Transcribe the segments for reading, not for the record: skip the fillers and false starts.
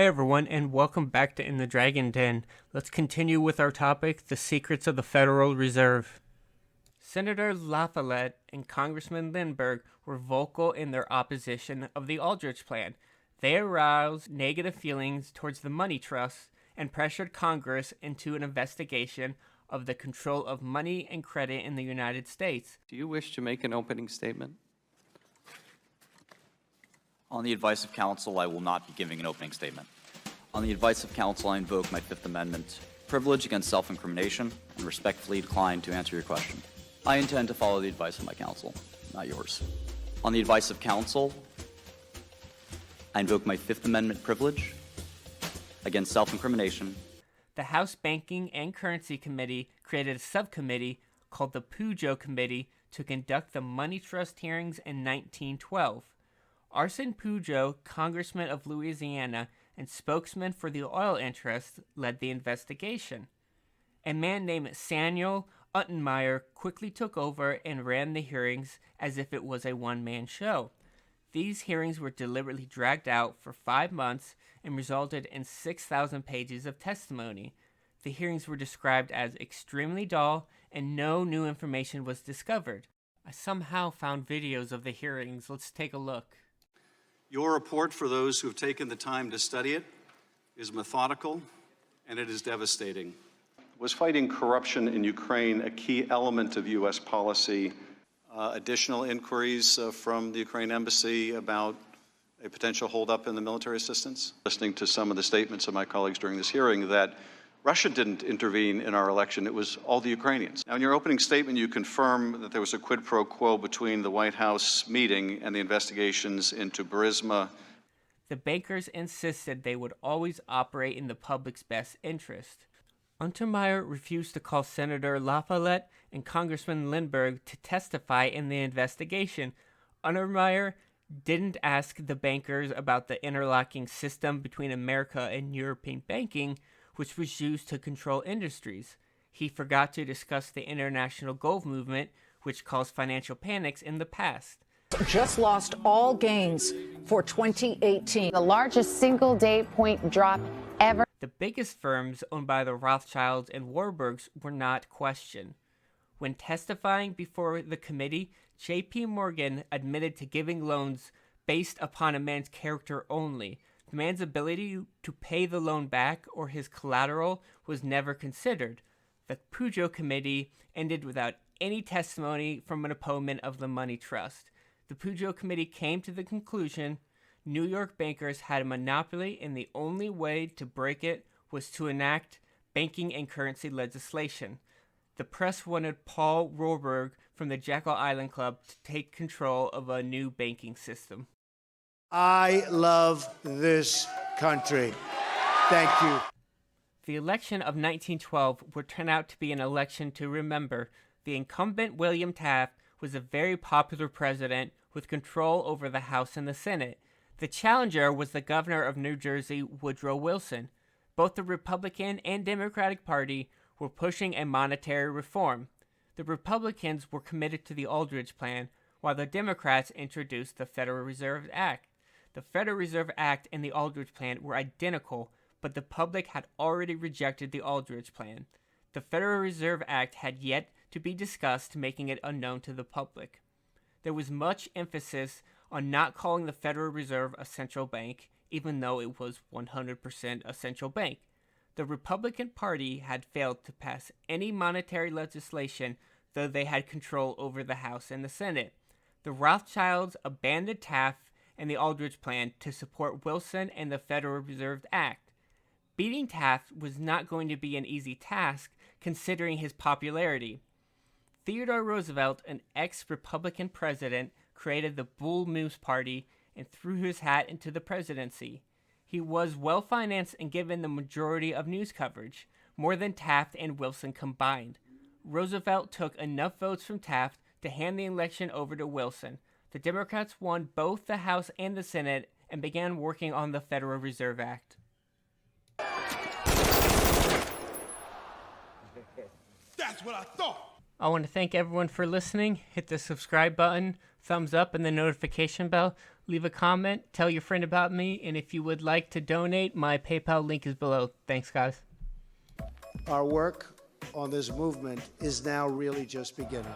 Hey everyone, and welcome back to In the Dragon Den. Let's continue with our topic, the secrets of the Federal Reserve. Senator LaFollette and Congressman Lindbergh were vocal in their opposition of the Aldrich Plan. They aroused negative feelings towards the money trusts and pressured Congress into an investigation of the control of money and credit in the United States. Do you wish to make an opening statement? On the advice of counsel, I will not be giving an opening statement. On the advice of counsel, I invoke my Fifth Amendment privilege against self-incrimination and respectfully decline to answer your question. I intend to follow the advice of my counsel, not yours. On the advice of counsel, I invoke my Fifth Amendment privilege against self-incrimination. The House Banking and Currency Committee created a subcommittee called the Pujo Committee to conduct the money trust hearings in 1912. Arson Pujo, congressman of Louisiana and spokesman for the oil interests, led the investigation. A man named Samuel Untermeyer quickly took over and ran the hearings as if it was a one-man show. These hearings were deliberately dragged out for 5 months and resulted in 6,000 pages of testimony. The hearings were described as extremely dull and no new information was discovered. I somehow found videos of the hearings. Let's take a look. Your report, for those who have taken the time to study it, is methodical and it is devastating. Was fighting corruption in Ukraine a key element of U.S. policy? Additional inquiries from the Ukraine embassy about a potential holdup in the military assistance? Listening to some of the statements of my colleagues during this hearing that Russia didn't intervene in our election, it was all the Ukrainians. Now, in your opening statement, you confirm that there was a quid pro quo between the White House meeting and the investigations into Burisma. The bankers insisted they would always operate in the public's best interest. Untermeyer refused to call Senator LaFollette and Congressman Lindbergh to testify in the investigation. Untermeyer didn't ask the bankers about the interlocking system between America and European banking, which was used to control industries. He forgot to discuss the international gold movement, which caused financial panics in the past. Just lost all gains for 2018. The largest single-day point drop ever. The biggest firms owned by the Rothschilds and Warburgs were not questioned. When testifying before the committee, J.P. Morgan admitted to giving loans based upon a man's character only. The man's ability to pay the loan back or his collateral was never considered. The Pujo Committee ended without any testimony from an opponent of the money trust. The Pujo Committee came to the conclusion New York bankers had a monopoly and the only way to break it was to enact banking and currency legislation. The press wanted Paul Rohrberg from the Jekyll Island Club to take control of a new banking system. I love this country. Thank you. The election of 1912 would turn out to be an election to remember. The incumbent William Taft was a very popular president with control over the House and the Senate. The challenger was the governor of New Jersey, Woodrow Wilson. Both the Republican and Democratic Party were pushing a monetary reform. The Republicans were committed to the Aldrich Plan, while the Democrats introduced the Federal Reserve Act. The Federal Reserve Act and the Aldrich Plan were identical, but the public had already rejected the Aldrich Plan. The Federal Reserve Act had yet to be discussed, making it unknown to the public. There was much emphasis on not calling the Federal Reserve a central bank, even though it was 100% a central bank. The Republican Party had failed to pass any monetary legislation, though they had control over the House and the Senate. The Rothschilds abandoned Taft and the Aldrich Plan to support Wilson and the Federal Reserve Act. Beating Taft was not going to be an easy task, considering his popularity. Theodore Roosevelt, an ex-Republican president, created the Bull Moose Party and threw his hat into the presidency. He was well-financed and given the majority of news coverage, more than Taft and Wilson combined. Roosevelt took enough votes from Taft to hand the election over to Wilson. The Democrats won both the House and the Senate and began working on the Federal Reserve Act. That's what I thought. I want to thank everyone for listening. Hit the subscribe button, thumbs up, and the notification bell. Leave a comment, tell your friend about me, and if you would like to donate, my PayPal link is below. Thanks, guys. Our work on this movement is now really just beginning.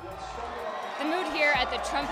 The mood here at the Trump